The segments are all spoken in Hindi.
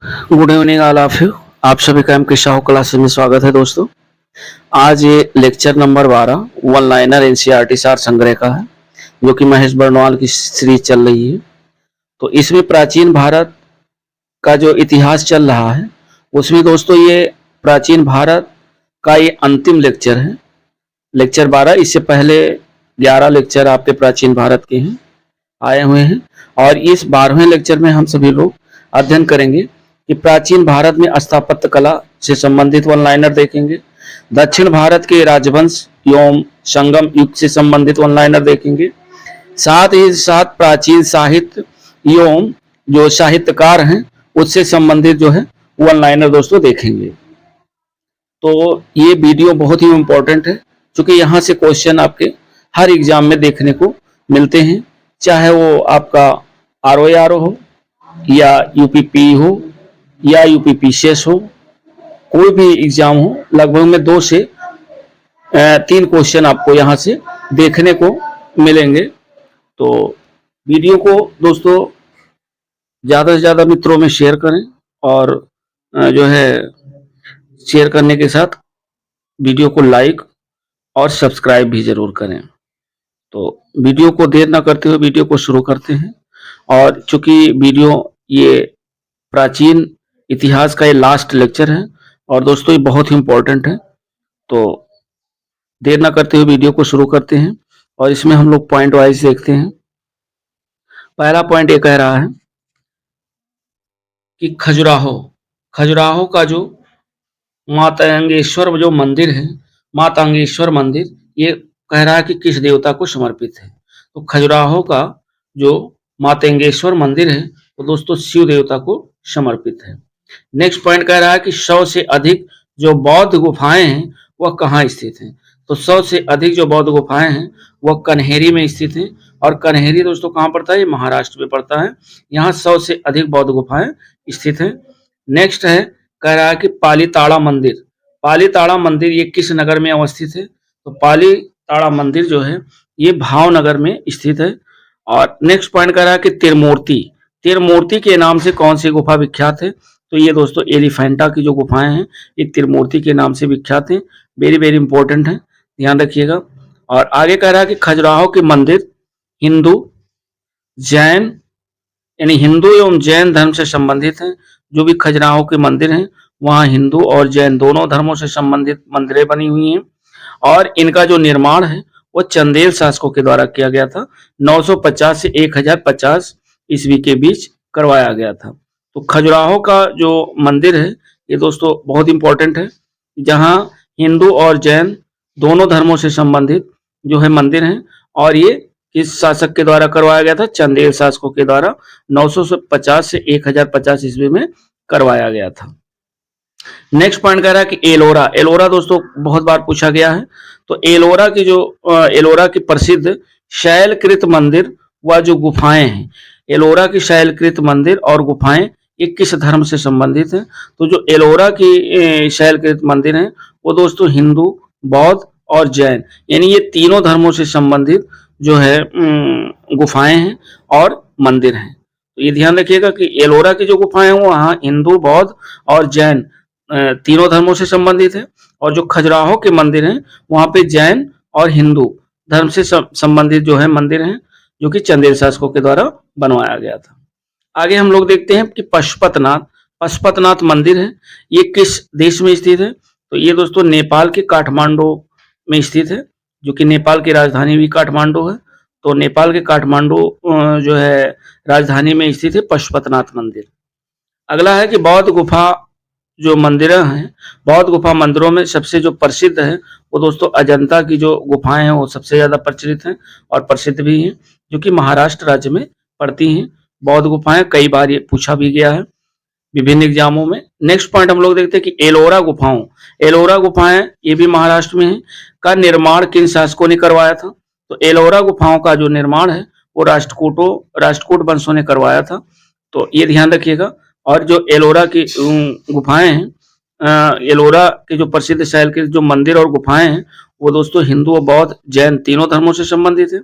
Good evening all of you. आप सभी का एम के साहू क्लासेस में स्वागत है दोस्तों। आज ये lecture number 12 one liner NCERT सार संग्रह का है, जो कि महेश बर्णवाल की सीरीज चल रही है। तो इसमें प्राचीन भारत का जो इतिहास चल रहा है, उसमें दोस्तों ये प्राचीन भारत का ये अंतिम लेक्चर है, लेक्चर 12। इससे पहले 11 लेक्चर आपके प्राचीन भारत के हैं आए हुए हैं, और इस 12वें लेक्चर में हम सभी लोग अध्ययन करेंगे कि प्राचीन भारत में स्थापत्य कला से संबंधित वन लाइनर देखेंगे, दक्षिण भारत के राजवंश एवं संगम युग से संबंधित वन लाइनर देखेंगे, साथ ही साथ प्राचीन साहित्य एवं जो साहित्यकार हैं उससे संबंधित जो है वन लाइनर दोस्तों देखेंगे। तो ये वीडियो बहुत ही इम्पोर्टेंट है, क्योंकि यहाँ से क्वेश्चन आपके हर एग्जाम में देखने को मिलते हैं, चाहे वो आपका ROAR हो या UPP हो या UPPCS हो, कोई भी एग्जाम हो, लगभग में 2 से 3 क्वेश्चन आपको यहाँ से देखने को मिलेंगे। तो वीडियो को दोस्तों ज़्यादा से ज़्यादा मित्रों में शेयर करें, और जो है शेयर करने के साथ वीडियो को लाइक और सब्सक्राइब भी जरूर करें। तो वीडियो को देर ना करते हुए वीडियो को शुरू करते हैं। और चूंकि वीडियो ये प्राचीन इतिहास का ये लास्ट लेक्चर है, और दोस्तों ये बहुत ही इम्पोर्टेंट है, तो देर ना करते हुए वीडियो को शुरू करते हैं। और इसमें हम लोग पॉइंट वाइज देखते हैं। पहला पॉइंट ये कह रहा है कि खजुराहो का जो मातंगेश्वर जो मंदिर है, मातंगेश्वर मंदिर, ये कह रहा है कि किस देवता को समर्पित है। तो खजुराहो का जो मातंगेश्वर मंदिर है वो दोस्तों शिव देवता को समर्पित है। नेक्स्ट पॉइंट कह रहा है कि 100 से अधिक जो बौद्ध गुफाएं हैं वह कहाँ स्थित हैं। तो 100 से अधिक जो बौद्ध गुफाएं हैं वह कन्हेरी में स्थित हैं, और कन्हेरी दोस्तों कहाँ पड़ता है, ये महाराष्ट्र में पड़ता है। यहाँ 100 से अधिक बौद्ध गुफाएं स्थित हैं। नेक्स्ट है, कह रहा है कि पालीताड़ा मंदिर ये किस नगर में अवस्थित है। तो पालीताड़ा मंदिर जो है ये भावनगर में स्थित है। और नेक्स्ट पॉइंट कह रहा है कि तिरमूर्ति के नाम से कौन सी गुफा विख्यात है। तो ये दोस्तों एलिफेंटा की जो गुफाएं हैं ये तिरमूर्ति के नाम से विख्यात हैं। वेरी वेरी इंपॉर्टेंट है, ध्यान रखिएगा। और आगे कह रहा है कि खजुराहो के मंदिर हिंदू जैन यानी हिंदू एवं जैन धर्म से संबंधित हैं। जो भी खजुराहो के मंदिर हैं वहाँ हिंदू और जैन दोनों धर्मों से संबंधित मंदिरें बनी हुई हैं। और इनका जो निर्माण है वो चंदेल शासकों के द्वारा किया गया था। 950 से 1050 ईस्वी के बीच करवाया गया था। तो खजुराहो का जो मंदिर है ये दोस्तों बहुत इंपॉर्टेंट है, जहाँ हिंदू और जैन दोनों धर्मों से संबंधित जो है मंदिर हैं। और ये किस शासक के द्वारा करवाया गया था, चंदेल शासकों के द्वारा 950 से 1050 ईस्वी में करवाया गया था। नेक्स्ट पॉइंट कह रहा है कि एलोरा दोस्तों बहुत बार पूछा गया है। तो एलोरा की प्रसिद्ध शैलकृत मंदिर व जो गुफाएं हैं, एलोरा की शैलकृत मंदिर और गुफाएं ये किस धर्म से संबंधित है। तो जो एलोरा की शैलकृत मंदिर है वो दोस्तों हिंदू, बौद्ध और जैन यानी ये तीनों धर्मों से संबंधित जो है गुफाएं हैं और मंदिर हैं। तो ये ध्यान रखिएगा कि एलोरा की जो गुफाएं हैं वहाँ हिंदू, बौद्ध और जैन तीनों धर्मों से संबंधित है। और जो खजुराहो के मंदिर हैं वहाँ पे जैन और हिंदू धर्म से संबंधित जो है मंदिर हैं, जो कि चंदेल शासकों के द्वारा बनवाया गया था। आगे हम लोग देखते हैं कि पशुपतनाथ मंदिर है, ये किस देश में स्थित है। तो ये दोस्तों नेपाल के काठमांडू में स्थित है, जो कि नेपाल की राजधानी भी काठमांडू है। तो नेपाल के काठमांडू जो है राजधानी में स्थित है पशुपतनाथ मंदिर। अगला है कि बौद्ध गुफा जो मंदिर हैं, बौद्ध गुफा मंदिरों में सबसे जो प्रसिद्ध है वो दोस्तों अजंता की जो गुफाएं हैं वो सबसे ज्यादा प्रचलित हैं और प्रसिद्ध भी हैं, जो कि महाराष्ट्र राज्य में पड़ती हैं। बौद्ध गुफाएं कई बार ये पूछा भी गया है विभिन्न एग्जामों में। नेक्स्ट पॉइंट हम लोग देखते हैं कि एलोरा गुफाएं ये भी महाराष्ट्र में है, का निर्माण किन शासकों ने करवाया था। तो एलोरा गुफाओं का जो निर्माण है वो राष्ट्रकूट वंशों ने करवाया था। तो ये ध्यान रखिएगा। और जो एलोरा की गुफाएं हैं, एलोरा के जो प्रसिद्ध शैल के जो मंदिर और गुफाएं हैं वो दोस्तों हिंदू और बौद्ध जैन तीनों धर्मों से संबंधित है।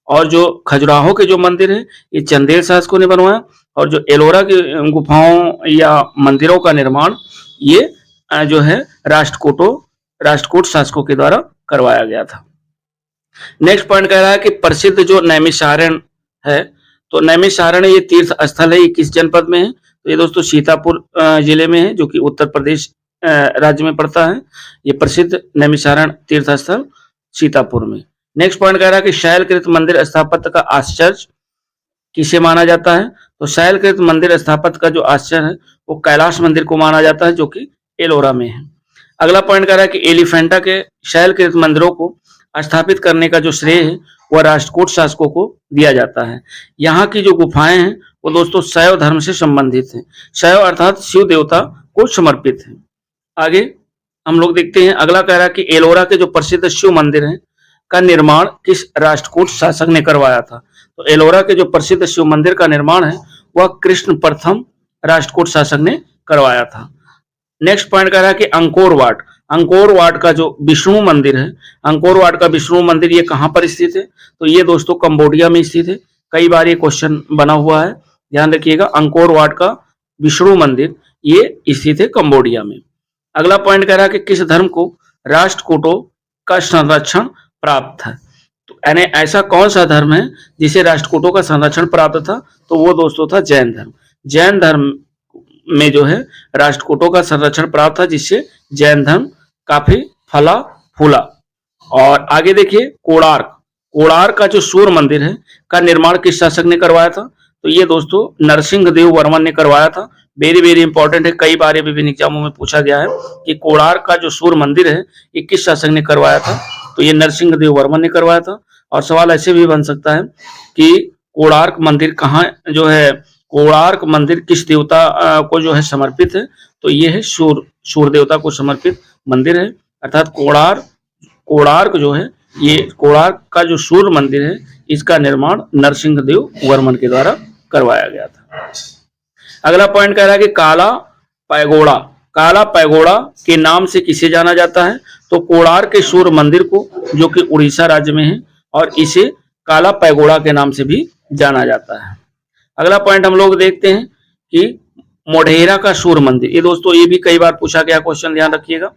और जो खजुराहो के जो मंदिर है ये चंदेल शासकों ने बनवाया, और जो एलोरा की गुफाओं या मंदिरों का निर्माण ये जो है राष्ट्रकूट शासकों के द्वारा करवाया गया था। नेक्स्ट पॉइंट कह रहा है कि प्रसिद्ध जो नैमिषारण्य है, तो नैमिषारण्य ये तीर्थ स्थल है, ये किस जनपद में है? तो ये दोस्तों सीतापुर जिले में है, जो कि उत्तर प्रदेश राज्य में पड़ता है। ये प्रसिद्ध नैमिषारण्य तीर्थ स्थल सीतापुर में। नेक्स्ट पॉइंट कह रहा है कि शैलकृत मंदिर स्थापत्य का आश्चर्य किसे माना जाता है? तो शैलकृत मंदिर स्थापत्य का जो आश्चर्य है वो कैलाश मंदिर को माना जाता है, जो कि एलोरा में है। अगला पॉइंट कह रहा है कि एलिफेंटा के शैलकृत मंदिरों को स्थापित करने का जो श्रेय है वह राष्ट्रकूट शासकों को दिया जाता है। यहाँ की जो गुफाएं हैं वो दोस्तों शैव धर्म से संबंधित हैं। शैव अर्थात शिव देवता को समर्पित है। आगे हम लोग देखते हैं, अगला कह रहा है कि एलोरा के जो प्रसिद्ध शिव मंदिर है का निर्माण किस राष्ट्रकूट शासक ने करवाया था? तो एलोरा के जो प्रसिद्ध शिव मंदिर का निर्माण है वह कृष्ण प्रथम राष्ट्रकूट शासक ने करवाया था। नेक्स्ट पॉइंट कह रहा है कि अंकोर वाट का जो विष्णु मंदिर है, अंकोर वाट का विष्णु मंदिर ये कहाँ पर स्थित है? तो ये दोस्तों कंबोडिया में स्थित है। कई बार ये क्वेश्चन बना हुआ है, ध्यान रखिएगा। अंकोर वाट का विष्णु मंदिर ये स्थित है कंबोडिया में। अगला पॉइंट कह रहा है कि किस धर्म को राष्ट्रकूटों का संरक्षण प्राप्त है? तो यानी ऐसा कौन सा धर्म है जिसे राष्ट्रकूटों का संरक्षण प्राप्त था? तो वो दोस्तों था जैन धर्म। जैन धर्म में जो है राष्ट्रकूटों का संरक्षण प्राप्त था, जिससे जैन धर्म काफी फला फूला। और आगे देखिए, कोणार्क का जो सूर्य मंदिर है का निर्माण किस शासक ने करवाया था? तो ये दोस्तों नरसिंह देव वर्मन ने करवाया था। वेरी वेरी इंपॉर्टेंट है, कई बार विभिन्न एग्जामों में पूछा गया है कि कोणार्क का जो सूर्य मंदिर है ये किस शासक ने करवाया था? तो ये नरसिंह देव वर्मन ने करवाया था। और सवाल ऐसे भी बन सकता है कि कोणार्क मंदिर कहाँ जो है, कोणार्क मंदिर किस देवता को जो है समर्पित है? तो ये है सूर्य देवता को समर्पित मंदिर है। अर्थात कोणार्क जो है, ये कोणार्क का जो सूर्य मंदिर है इसका निर्माण नरसिंह देव वर्मन के द्वारा करवाया गया था। अगला पॉइंट कह रहा है कि काला पैगोड़ा के नाम से किसे जाना जाता है? तो कोणार्क के सूर्य मंदिर को, जो कि उड़ीसा राज्य में है, और इसे काला पैगोड़ा के नाम से भी जाना जाता है। अगला पॉइंट हम लोग देखते हैं कि मोढेरा का सूर्य मंदिर, ये दोस्तों ये भी कई बार पूछा गया क्वेश्चन, ध्यान रखिएगा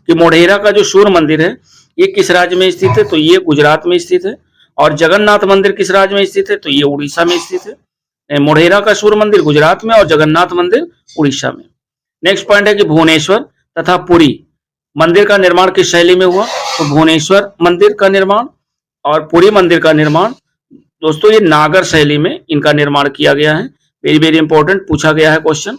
कि मोढेरा का जो सूर्य मंदिर है ये किस राज्य में स्थित है? तो ये गुजरात में स्थित है। और जगन्नाथ मंदिर किस राज्य में स्थित है? तो ये उड़ीसा में स्थित है। मोढेरा का सूर्य मंदिर गुजरात में और जगन्नाथ मंदिर उड़ीसा में। नेक्स्ट पॉइंट है कि भुवनेश्वर तथा पुरी मंदिर का निर्माण किस शैली में हुआ? तो भुवनेश्वर मंदिर का निर्माण और पुरी मंदिर का निर्माण दोस्तों ये नागर शैली में इनका निर्माण किया गया है। वेरी वेरी इंपॉर्टेंट, पूछा गया है क्वेश्चन।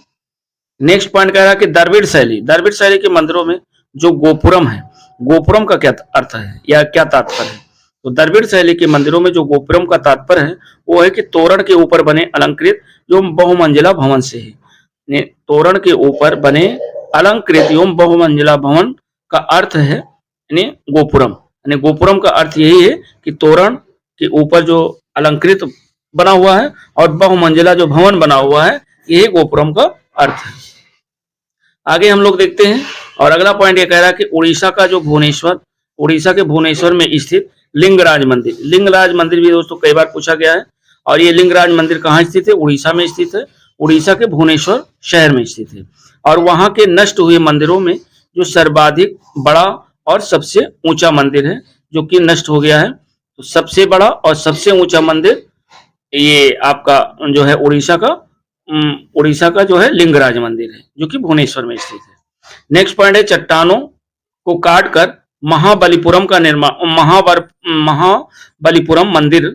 नेक्स्ट पॉइंट कह रहा है कि द्रविड़ शैली के मंदिरों में जो गोपुरम है, गोपुरम का क्या अर्थ है या क्या तात्पर्य है? तो द्रविड़ शैली के मंदिरों में जो गोपुरम का तात्पर्य है वो है कि तोरण के ऊपर बने अलंकृत एवं बहुमंजिला भवन से है। तोरण के ऊपर बने अलंकृत एवं बहुमंजिला भवन का अर्थ है यानी गोपुरम। यानी गोपुरम का अर्थ यही है कि तोरण के ऊपर जो अलंकृत बना हुआ है और बहुमंजिला जो भवन बना हुआ है, यही गोपुरम का अर्थ है। आगे हम लोग देखते हैं, और अगला पॉइंट ये कह रहा है कि उड़ीसा के भुवनेश्वर में स्थित लिंगराज मंदिर भी दोस्तों कई बार पूछा गया है। और ये लिंगराज मंदिर कहाँ स्थित है? उड़ीसा में स्थित है। उड़ीसा के भुवनेश्वर शहर में स्थित है। और वहां के नष्ट हुए मंदिरों में जो सर्वाधिक बड़ा और सबसे ऊंचा मंदिर है जो कि नष्ट हो गया है, तो सबसे बड़ा और सबसे ऊंचा मंदिर ये आपका जो है उड़ीसा का जो है लिंगराज मंदिर है, जो कि भुवनेश्वर में स्थित है। नेक्स्ट पॉइंट है चट्टानों को काटकर महाबलीपुरम मंदिर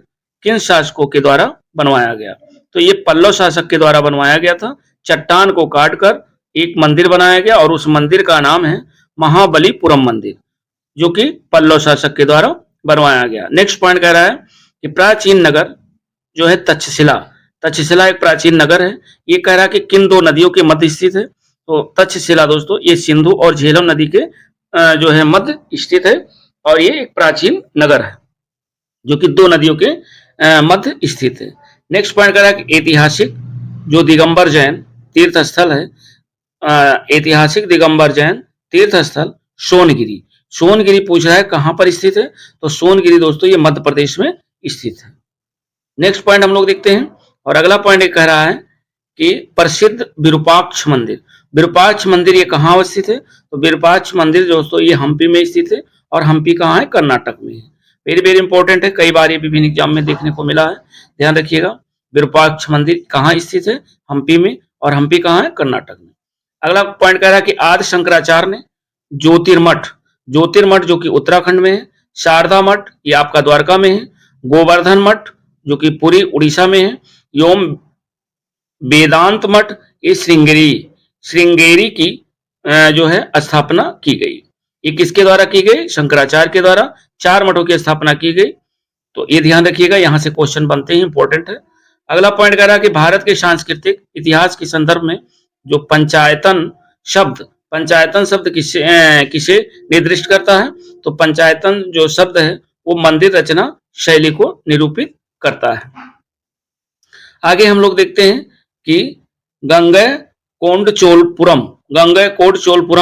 किन शासकों के द्वारा बनवाया गया? तो ये पल्लव शासक के द्वारा बनवाया गया था। चट्टान को काटकर एक मंदिर बनाया गया और उस मंदिर का नाम है महाबलीपुरम मंदिर, जो कि पल्लव शासक के द्वारा बनवाया गया। नेक्स्ट पॉइंट कह रहा है कि प्राचीन नगर जो है तक्षशिला एक प्राचीन नगर है। ये कह रहा है कि किन दो नदियों के मध्य स्थित है? तो तक्षशिला दोस्तों ये सिंधु और झेलम नदी के जो है मध्य स्थित है, और ये एक प्राचीन नगर है जो कि दो नदियों के मध्य स्थित है। नेक्स्ट पॉइंट कह रहा है कि ऐतिहासिक जो दिगंबर जैन तीर्थ स्थल है, ऐतिहासिक दिगंबर जैन तीर्थ स्थल सोनगिरी पूछ रहा है कहां पर स्थित है? तो सोनगिरी दोस्तों ये मध्य प्रदेश में स्थित है। नेक्स्ट पॉइंट हम लोग देखते हैं, और अगला पॉइंट ये कह रहा है कि प्रसिद्ध विरूपाक्ष मंदिर। विरूपाक्ष मंदिर ये कहाँ अवस्थित है? तो विरूपाक्ष मंदिर दोस्तों ये हम्पी में स्थित है, और हम्पी कहाँ है? कर्नाटक में है। वेरी वेरी इंपॉर्टेंट है, कई बार ये विभिन्न एग्जाम में देखने को मिला है, ध्यान रखिएगा। विरूपाक्ष मंदिर कहाँ स्थित है? हम्पी में, और हम्पी कहाँ है? कर्नाटक में। अगला पॉइंट कह रहा है कि आदि शंकराचार्य ने ज्योतिर्मठ, ज्योतिर्मठ जो कि उत्तराखंड में है, शारदा मठ ये आपका द्वारका में है, गोवर्धन मठ जो कि पुरी उड़ीसा में है, एवं वेदांत मठ ये श्रृंगेरी की जो है स्थापना की गई। ये किसके द्वारा की गई? शंकराचार्य के द्वारा 4 मठों की स्थापना की गई। तो ये ध्यान रखिएगा, यहां से क्वेश्चन बनते ही, इंपॉर्टेंट है। अगला पॉइंट कह रहा है कि भारत के सांस्कृतिक इतिहास के संदर्भ में जो पंचायतन शब्द किसे निर्दिष्ट करता है? तो पंचायतन जो शब्द है वो मंदिर रचना शैली को निरूपित करता है। आगे हम लोग देखते हैं कि गंगैकोंडचोलपुरम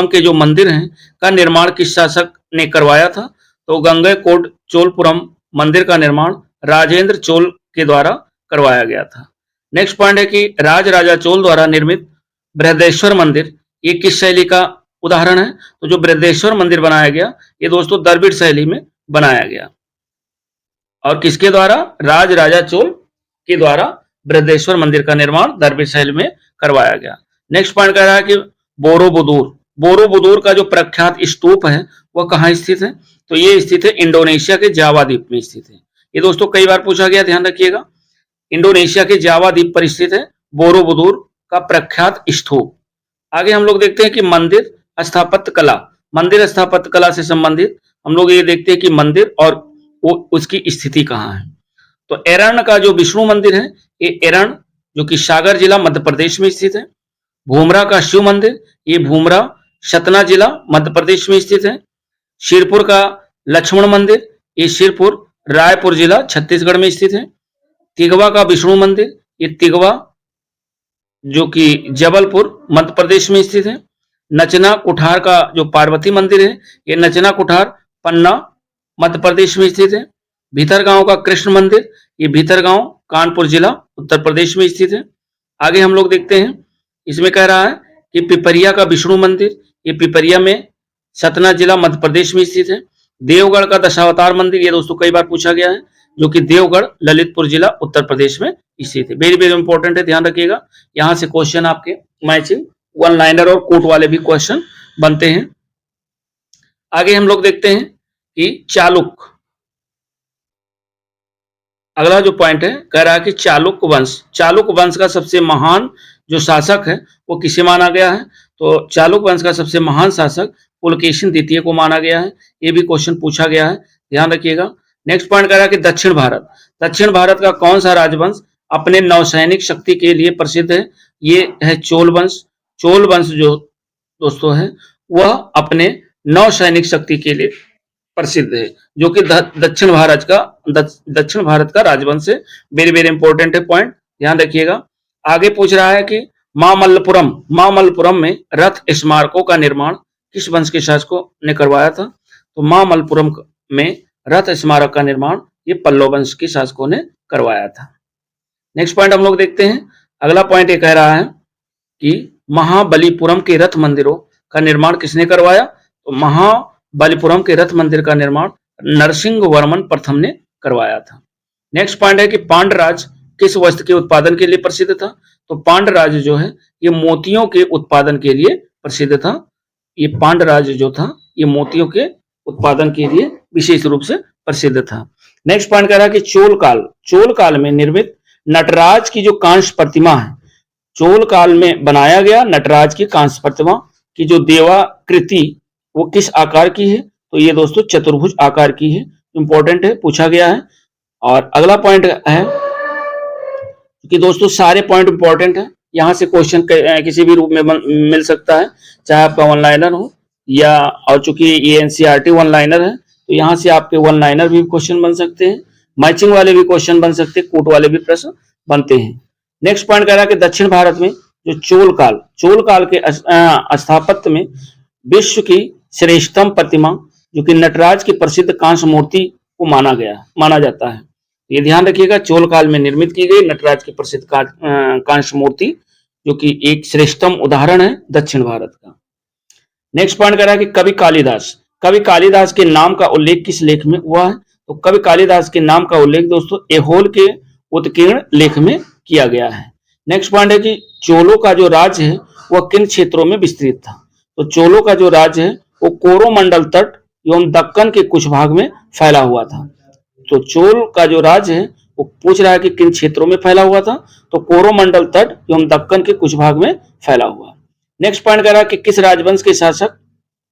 के जो मंदिर हैं का निर्माण किस शासक ने करवाया था? तो गंगैकोंडचोलपुरम मंदिर का निर्माण राजेंद्र चोल के द्वारा करवाया गया था। नेक्स्ट पॉइंट है कि राजा चोल द्वारा निर्मित बृहदेश्वर मंदिर ये किस शैली का उदाहरण है? तो जो बृहदेश्वर मंदिर बनाया गया ये दोस्तों द्रविड़ शैली में बनाया गया, और किसके द्वारा? राजा चोल के द्वारा बृहदेश्वर मंदिर का निर्माण द्रविड़ शैली में करवाया गया। नेक्स्ट पॉइंट कह रहा है कि बोरोबुदूर का जो प्रख्यात स्तूप है वह कहाँ स्थित है? तो ये स्थित है इंडोनेशिया के जावा द्वीप में स्थित है। ये दोस्तों कई बार पूछा गया, ध्यान रखिएगा। इंडोनेशिया के जावा द्वीप पर स्थित है बोरोबुदूर का प्रख्यात स्तूप। आगे हम लोग देखते हैं कि मंदिर स्थापत्य कला से संबंधित हम लोग ये देखते हैं कि मंदिर और उसकी स्थिति कहाँ है। तो एरण का जो विष्णु मंदिर है ये एरण जो कि सागर जिला मध्य प्रदेश में स्थित है। भूमरा का शिव मंदिर ये भूमरा सतना जिला मध्य प्रदेश में स्थित है। शिरपुर का लक्ष्मण मंदिर ये शिरपुर रायपुर जिला छत्तीसगढ़ में स्थित है। तिगवा का विष्णु मंदिर ये तिगवा जो कि जबलपुर मध्य प्रदेश में स्थित है। नचना कुठार का जो पार्वती मंदिर है ये नचना कुठार पन्ना मध्य प्रदेश में स्थित है। भीतरगांव का कृष्ण मंदिर ये भीतरगांव कानपुर जिला उत्तर प्रदेश में स्थित है। आगे हम लोग देखते हैं, इसमें कह रहा है कि पिपरिया का विष्णु मंदिर ये पिपरिया में सतना जिला मध्य प्रदेश में स्थित है। देवगढ़ का दशावतार मंदिर ये दोस्तों कई बार पूछा गया है, जो कि देवगढ़ ललितपुर जिला उत्तर प्रदेश में स्थित है। वेरी वेरी इंपॉर्टेंट है, ध्यान रखिएगा। यहां से क्वेश्चन आपके मैचिंग वन लाइनर और कोट वाले भी क्वेश्चन बनते हैं। आगे हम लोग देखते हैं कि चालुक्य, अगला जो पॉइंट है कह रहा है कि चालुक्य वंश का सबसे महान जो शासक है वो किसे माना गया है? तो चालुक्य वंश का सबसे महान शासक पुलकेशिन द्वितीय को माना गया है। ये भी क्वेश्चन पूछा गया है, ध्यान रखिएगा। नेक्स्ट पॉइंट कह रहा है कि दक्षिण भारत का कौन सा राजवंश अपने नौसैनिक शक्ति के लिए प्रसिद्ध है? ये है चोल वंश जो दोस्तों है वह अपने नौसैनिक शक्ति के लिए प्रसिद्ध है, जो कि दक्षिण भारत का राजवंश है। वेरी वेरी इंपॉर्टेंट है पॉइंट, ध्यान रखिएगा। आगे पूछ रहा है कि मामल्लपुरम में रथ स्मारकों का निर्माण किस वंश के शासकों ने करवाया था? तो मामल्लपुरम में रथ स्मारक का निर्माण ये पल्लव वंश के शासकों ने करवाया था। नेक्स्ट पॉइंट हम लोग देखते हैं। अगला पॉइंट ये कह रहा है कि महाबलीपुरम के रथ मंदिरों का निर्माण किसने करवाया? तो महाबलीपुरम के रथ मंदिर का निर्माण नरसिंह वर्मन प्रथम ने करवाया था। नेक्स्ट पॉइंट है कि पांड्यराज किस वस्त्र के उत्पादन के लिए प्रसिद्ध था? तो पांड्यराज जो है ये मोतियों के उत्पादन के लिए प्रसिद्ध था। ये पांड्यराज जो था ये मोतियों के उत्पादन के लिए विशेष रूप से प्रसिद्ध था। नेक्स्ट पॉइंट कह रहा है कि चोल काल में निर्मित नटराज की जो कांस्य प्रतिमा है, चोल काल में बनाया गया नटराज की कांस्य प्रतिमा की जो देवाकृति वो किस आकार की है? तो ये दोस्तों चतुर्भुज आकार की है। इंपॉर्टेंट है, पूछा गया है। और अगला पॉइंट है कि दोस्तों सारे पॉइंट इंपॉर्टेंट है, यहाँ से क्वेश्चन किसी भी रूप में मिल सकता है, चाहे आपका वन लाइनर हो या, और चूंकि ये एनसीईआरटी वन लाइनर है तो यहाँ से आपके वन लाइनर भी क्वेश्चन बन सकते हैं, मैचिंग वाले भी क्वेश्चन बन सकते हैं, कोट वाले भी प्रश्न बनते हैं। नेक्स्ट पॉइंट कह रहा है कि दक्षिण भारत में जो चोल काल के स्थापत्य में विश्व की श्रेष्ठतम प्रतिमा जो कि नटराज की प्रसिद्ध कांस्य मूर्ति को माना जाता है। ये ध्यान रखिएगा, चोल काल में निर्मित की गई नटराज की प्रसिद्ध कांस्य मूर्ति जो कि एक श्रेष्ठतम उदाहरण है दक्षिण भारत का। नेक्स्ट पॉइंट कह रहा है कि कवि कालिदास के नाम का उल्लेख किस लेख में हुआ है? तो कवि कालिदास के नाम का उल्लेख दोस्तों एहोल के उत्कीर्ण लेख में किया गया है। नेक्स्ट पॉइंट है कि चोलों का जो राज्य है वह किन क्षेत्रों में विस्तृत था? तो चोलों का जो राज्य है वो कोरोमंडल तट एवं दक्कन के कुछ भाग में फैला हुआ था। तो चोल का जो राज्य है वो पूछ रहा है कि किन क्षेत्रों में फैला हुआ था? तो कोरोमंडल तट एवं दक्कन के कुछ भाग में फैला हुआ। नेक्स्ट पॉइंट कह रहा है कि किस राजवंश के शासक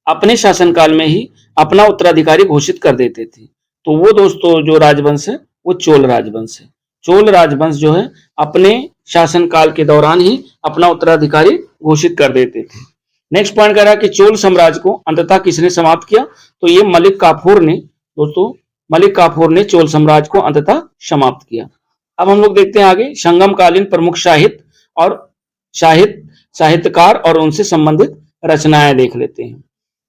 अपने शासनकाल में ही अपना उत्तराधिकारी घोषित कर देते थे? तो वो दोस्तों जो राजवंश है वो चोल राजवंश है। चोल राजवंश जो है अपने शासनकाल के दौरान ही अपना उत्तराधिकारी घोषित कर देते थे। नेक्स्ट पॉइंट कह रहा है कि चोल साम्राज्य को अंततः किसने समाप्त किया? तो ये मलिक काफूर ने दोस्तों, मलिक काफूर ने चोल साम्राज्य को अंततः समाप्त किया। अब हम लोग देखते हैं आगे संगमकालीन प्रमुख साहित्यकार और उनसे संबंधित रचनाएं देख लेते हैं।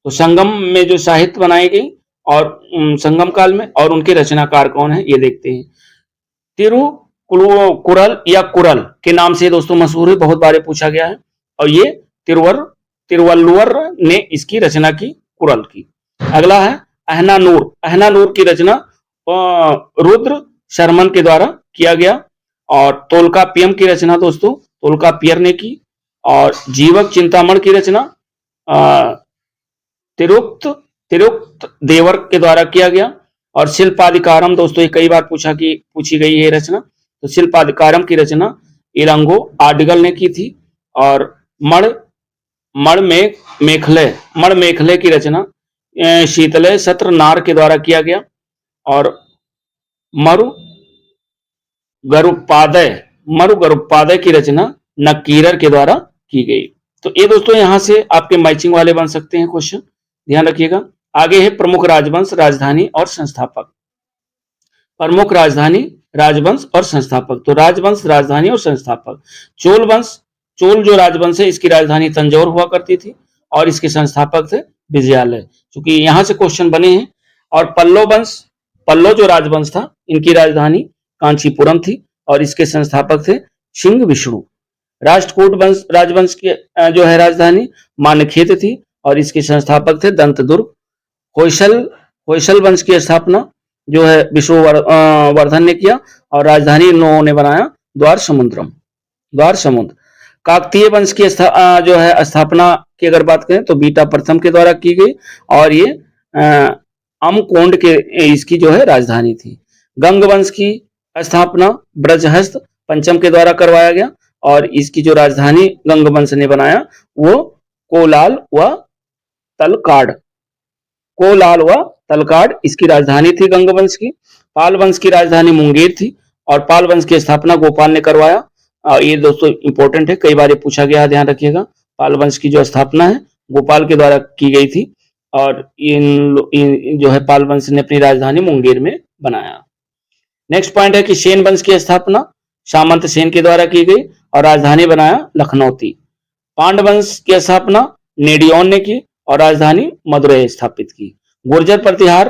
तो संगम में जो साहित्य बनाई गई और संगम काल में, और उनके रचनाकार कौन है ये देखते हैं। तिरुकुरल या कुरल के नाम से दोस्तों मशहूर है, बहुत बार पूछा गया है। और ये तिरुवल्लुवर ने इसकी रचना की, कुरल की। अगला है अहनानूर की रचना रुद्र शर्मन के द्वारा किया गया। और तोलकापियम की रचना दोस्तों तोलकापियर ने की। और जीवक चिंतामण की रचना तिरुक्त देवर के द्वारा किया गया। और शिल्पाधिकारम दोस्तों ये कई बार पूछी गई है रचना। तो शिल्पाधिकारम की रचना इलंगो आडिगल ने की थी। और मण मेखले की रचना शीतले सत्रनार के द्वारा किया गया। और मरु गरुपादय की रचना नकीरर के द्वारा की गई। तो ये दोस्तों यहां से आपके मैचिंग वाले बन सकते हैं क्वेश्चन, ध्यान रखिएगा। आगे है प्रमुख राजवंश, राजधानी और संस्थापक। प्रमुख राजधानी, राजवंश और संस्थापक। तो राजवंश, राजधानी और संस्थापक। चोल जो राजवंश है इसकी राजधानी तंजौर हुआ करती थी और इसके संस्थापक थे विजयालय, क्योंकि यहां से क्वेश्चन बने हैं। और पल्लो जो राजवंश था इनकी राजधानी कांचीपुरम थी और इसके संस्थापक थे सिंह विष्णु। राष्ट्रकूट राजवंश की जो है राजधानी मानखेत थी और इसके संस्थापक थे दंतदुर्ग। होयसल वंश की स्थापना जो है विष्णुवर्धन ने किया और राजधानी इन्होंने बनाया द्वार समुद्र। काकतीय वंश की जो है स्थापना की अगर बात करें तो बीटा प्रथम के द्वारा की गई और ये अमकोंड के इसकी जो है राजधानी थी। गंग वंश की स्थापना ब्रजहस्त पंचम के द्वारा करवाया गया और इसकी जो राजधानी गंग वंश ने बनाया वो कोलाल व तलकाड इसकी राजधानी थी गंग वंश की। पाल वंश की राजधानी मुंगेर थी और पाल वंश की स्थापना गोपाल ने करवाया। ये दोस्तों इंपॉर्टेंट है, कई बार ये पूछा गया है, ध्यान रखिएगा। पाल वंश की जो स्थापना है गोपाल के द्वारा की गई थी और इन जो है पाल वंश ने अपनी राजधानी मुंगेर में बनाया। नेक्स्ट पॉइंट है कि सेन वंश की स्थापना सामंत सेन के द्वारा की गई और राजधानी बनाया लखनौती। पांड्य वंश की स्थापना नेडियोन ने की और राजधानी मदुरै स्थापित की। गुर्जर प्रतिहार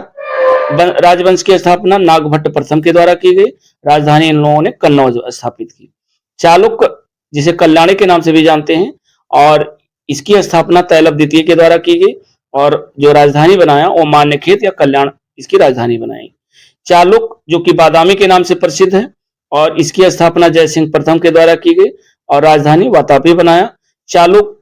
राजवंश की स्थापना नागभट्ट प्रथम के द्वारा की गई, राजधानी इन लोगों ने कन्नौज स्थापित की। चालुक्य जिसे कल्याणी के नाम से भी जानते हैं और इसकी स्थापना तैलभ द्वितीय के द्वारा की गई और जो राजधानी बनाया वो मान्यखेत या कल्याण इसकी राजधानी बनाई। चालुक्य जो कि बादामी के नाम से प्रसिद्ध है और इसकी स्थापना जयसिंह प्रथम के द्वारा की गई और राजधानी वातापी बनाया। चालुक्य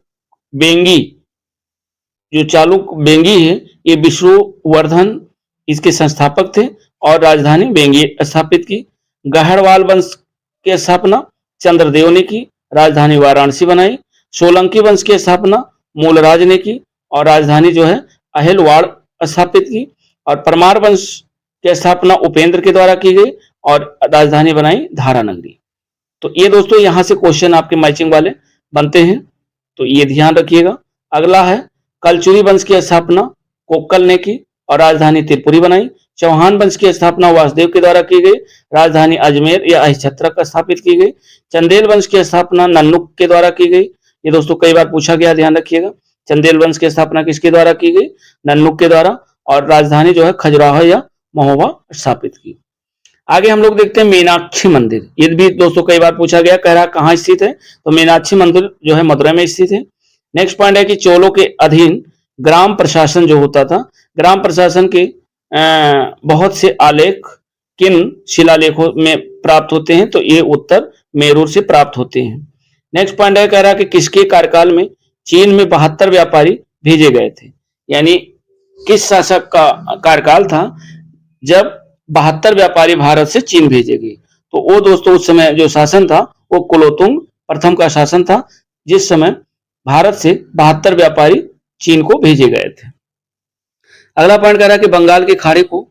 बेंगी है ये विष्णुवर्धन इसके संस्थापक थे और राजधानी बेंगी स्थापित की। गहरवाल वंश की स्थापना चंद्रदेव ने की, राजधानी वाराणसी बनाई। सोलंकी वंश की स्थापना मूलराज ने की और राजधानी जो है अहिलवाड़ स्थापित की। और परमार वंश की स्थापना उपेंद्र के द्वारा की गई और राजधानी बनाई धारानगरी। तो ये दोस्तों यहां से क्वेश्चन आपके मैचिंग वाले बनते हैं, तो ये ध्यान रखिएगा। अगला है कलचुरी वंश की स्थापना कोक्कल ने की और राजधानी त्रिपुरी बनाई। चौहान वंश की स्थापना वासुदेव के द्वारा की गई, राजधानी अजमेर या अहिछत्रक स्थापित की गई। चंदेल वंश की स्थापना नन्नुक के द्वारा की गई, ये दोस्तों कई बार पूछा गया, ध्यान रखिएगा। चंदेल वंश की स्थापना किसके द्वारा की गई? नन्नुक के द्वारा और राजधानी जो है खजुराहो या महोबा स्थापित की। आगे हम लोग देखते हैं मीनाक्षी मंदिर। ये भी दोस्तों कई बार पूछा गया, कह रहा कहाँ स्थित है, तो मीनाक्षी मंदिर जो है मदुरै में स्थित है। नेक्स्ट पॉइंट है कि चोलों के अधीन ग्राम प्रशासन जो होता था, ग्राम प्रशासन के बहुत से आलेख किन शिलालेखों में प्राप्त होते हैं, तो ये उत्तर मेरूर से प्राप्त होते हैं। नेक्स्ट पॉइंट है, कह रहा कि किसके कार्यकाल में चीन में 72 व्यापारी भेजे गए थे, यानी किस शासक का कार्यकाल था जब 72 व्यापारी भारत से चीन भेजे गए। तो वो दोस्तों उस समय जो शासन था वो कुलोतुंग प्रथम का शासन था, जिस समय भारत से 72 व्यापारी चीन को भेजे गए थे। अगला पॉइंट कह रहा है कि बंगाल की खाड़ी को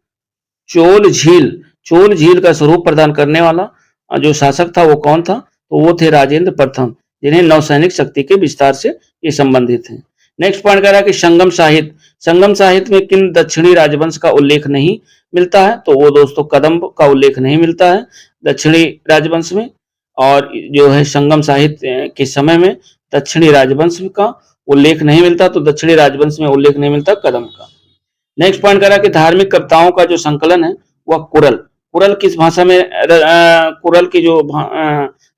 चोल झील का स्वरूप प्रदान करने वाला जो शासक था वो कौन था, तो वो थे राजेंद्र प्रथम, जिन्हें नौसैनिक शक्ति के विस्तार से ये संबंधित है। नेक्स्ट पॉइंट कह रहा है कि संगम साहित्य में किन दक्षिणी राजवंश का उल्लेख नहीं मिलता है, तो वो दोस्तों कदम्ब का उल्लेख नहीं मिलता है दक्षिणी राजवंश में, और जो है संगम साहित्य के समय में दक्षिणी राजवंश का उल्लेख नहीं मिलता, तो दक्षिणी राजवंश में उल्लेख नहीं मिलता कदम्ब का। नेक्स्ट पॉइंट कह रहा है कि धार्मिक कविताओं का जो संकलन है वह कुरल किस भाषा में, कुरल की जो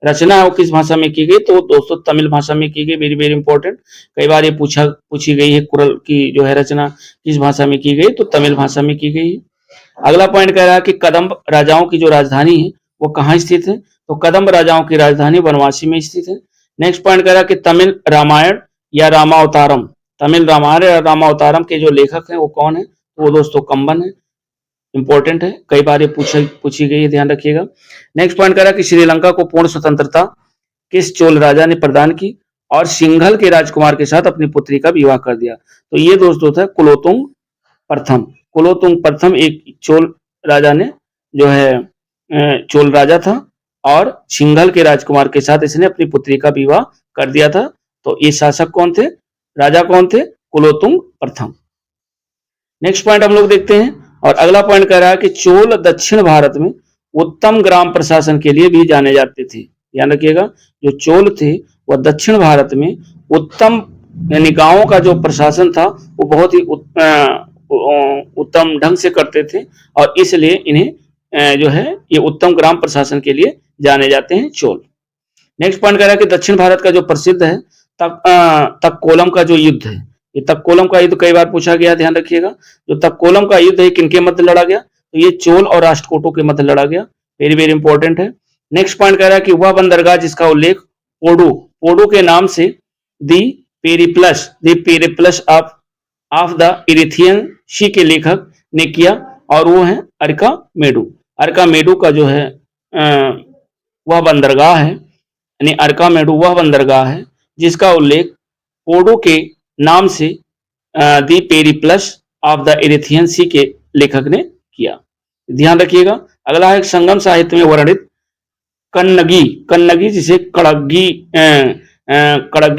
रचना है वो किस भाषा में की गई, तो दोस्तों तमिल भाषा में की गई। वेरी वेरी इंपॉर्टेंट, कई बार ये पूछी गई है कुरल की जो है रचना किस भाषा में की गई, तो तमिल भाषा में की गई है। अगला पॉइंट कह रहा है कि कदम्ब राजाओं की जो राजधानी है वो कहाँ स्थित है, तो कदम्ब राजाओं की राजधानी बनवासी में स्थित है। नेक्स्ट पॉइंट कह रहा है कि तमिल रामायण या रामावतारम, तमिल रामायण या रामावतारम के जो लेखक हैं वो कौन है, तो वो दोस्तों कंबन है। इंपॉर्टेंट है, कई बार ये पूछी गई है, ध्यान रखिएगा। नेक्स्ट पॉइंट कह रहा है कि श्रीलंका को पूर्ण स्वतंत्रता किस चोल राजा ने प्रदान की और सिंघल के राजकुमार के साथ अपनी पुत्री का विवाह कर दिया, तो ये दोस्तों था कुलोतुंग प्रथम एक चोल राजा ने जो है चोल राजा था और सिंघल के राजकुमार के साथ इसने अपनी पुत्री का विवाह कर दिया था। तो ये शासक कौन थे, राजा कौन थे, कुलोतुंग प्रथम। नेक्स्ट पॉइंट हम लोग देखते हैं, और अगला पॉइंट कह रहा है कि चोल दक्षिण भारत में उत्तम ग्राम प्रशासन के लिए भी जाने जाते थे। ध्यान रखिएगा, जो चोल थे वह दक्षिण भारत में उत्तम यानी गांवों का जो प्रशासन था वो बहुत ही उत्तम ढंग से करते थे, और इसलिए इन्हें जो है ये उत्तम ग्राम प्रशासन के लिए जाने जाते हैं चोल। नेक्स्ट पॉइंट कह रहा है कि दक्षिण भारत का जो प्रसिद्ध है तक्कोलम का जो युद्ध है, ये तक्कोलम का युद्ध कई बार पूछा गया, ध्यान रखिएगा। जो तक्कोलम का युद्ध है किनके मध्य लड़ा गया, तो ये चोल और राष्ट्रकूटों के मध्य लड़ा गया। वेरी वेरी इंपॉर्टेंट है। नेक्स्ट पॉइंट कह रहा है कि वह बंदरगाह जिसका उल्लेख पोडो के नाम से दी पेरिप्लस ऑफ द इरिथियन सी के लेखक ने किया, और वो है अर्कामेडू का जो है वह बंदरगाह है, यानी अर्कामेडू वह बंदरगाह है जिसका उल्लेख पोडो के नाम से दी पेरिप्लस ऑफ द इरिथियन सी के लेखक ने किया। ध्यान रखिएगा। अगला है संगम साहित्य में वर्णित कन्नगी जिसे कड़ग्गी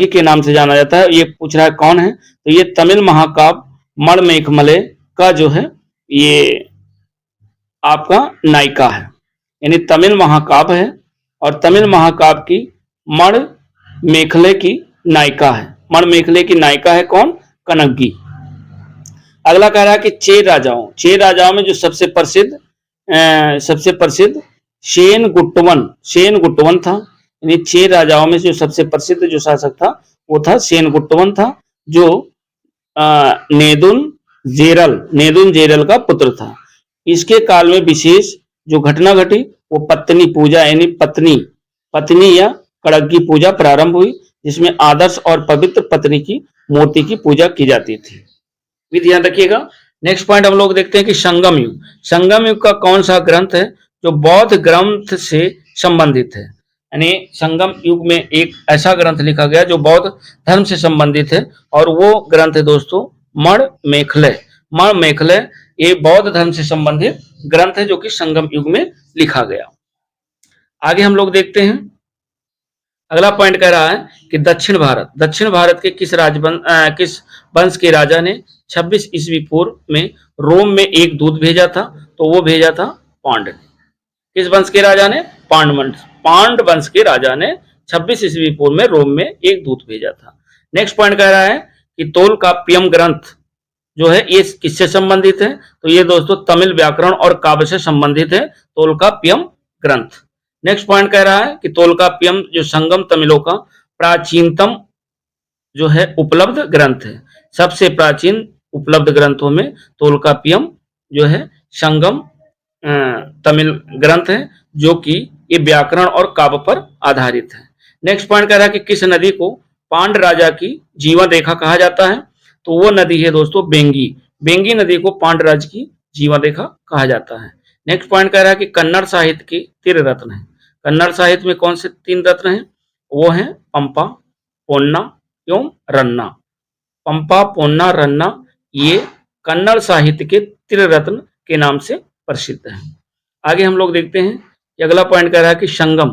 के नाम से जाना जाता है, ये पूछ रहा है कौन है, तो ये तमिल महाकाव्य मणिमेखले का जो है ये आपका नायिका है, यानी तमिल महाकाव्य है और तमिल महाकाव्य की मणिमेखले की नायिका है। मणिमेखले की नायिका है कौन, कन्नगी। अगला कह रहा है कि चेर राजाओं में जो सबसे प्रसिद्ध सेन गुट्टवन था, यानी चेर राजाओं में जो सबसे प्रसिद्ध जो शासक था वो था सेन गुट्टवन था, जो नेदुन जेरल का पुत्र था। इसके काल में विशेष जो घटना घटी वो पत्नी पूजा यानी पत्नी या कड़ग्गी पूजा प्रारंभ हुई, जिसमें आदर्श और पवित्र पत्नी की मूर्ति की पूजा की जाती थी। भी ध्यान रखिएगा। नेक्स्ट पॉइंट हम लोग देखते हैं कि संगम युग का कौन सा ग्रंथ है जो बौद्ध ग्रंथ से संबंधित है, यानी संगम युग में एक ऐसा ग्रंथ लिखा गया जो बौद्ध धर्म से संबंधित है, और वो ग्रंथ है दोस्तों मणिमेखले। ये बौद्ध धर्म से संबंधित ग्रंथ है जो कि संगम युग में लिखा गया। आगे हम लोग देखते हैं, अगला पॉइंट कह रहा है कि दक्षिण भारत के किस वंश के राजा ने 26 ईस्वी पूर्व में रोम में एक दूत भेजा था, तो वो भेजा था पांड ने। किस वंश के राजा ने, पांड वंश के राजा ने 26 ईस्वी पूर्व में रोम में एक दूत भेजा था। नेक्स्ट पॉइंट कह रहा है कि तोलकाप्पियम ग्रंथ जो है ये किससे संबंधित है? तो ये दोस्तों तमिल व्याकरण और काव्य से संबंधित है, तोलकाप्पियम ग्रंथ। नेक्स्ट पॉइंट कह रहा है कि तोलकाप्पियम जो संगम तमिलों का प्राचीनतम जो है उपलब्ध ग्रंथ है। सबसे प्राचीन उपलब्ध ग्रंथों में तोलकाप्पियम जो है संगम तमिल ग्रंथ है, जो कि ये व्याकरण और काव्य पर आधारित है। नेक्स्ट पॉइंट कह रहा है कि किस नदी को पांड राजा की जीवन रेखा कहा जाता है? तो वो नदी है दोस्तों बेंगी। बेंगी नदी को पांड राज की जीवन रेखा कहा जाता है। नेक्स्ट पॉइंट कह रहा है कि कन्नड़ साहित्य के तीन रत्न है। कन्नड़ साहित्य में कौन से तीन रत्न हैं? वो हैं पंपा, पोन्ना एवं रन्ना। पंपा, पोन्ना, रन्ना ये कन्नड़ साहित्य के त्रिरत्न के नाम से प्रसिद्ध है। आगे हम लोग देखते हैं कि अगला पॉइंट कह रहा है कि संगम।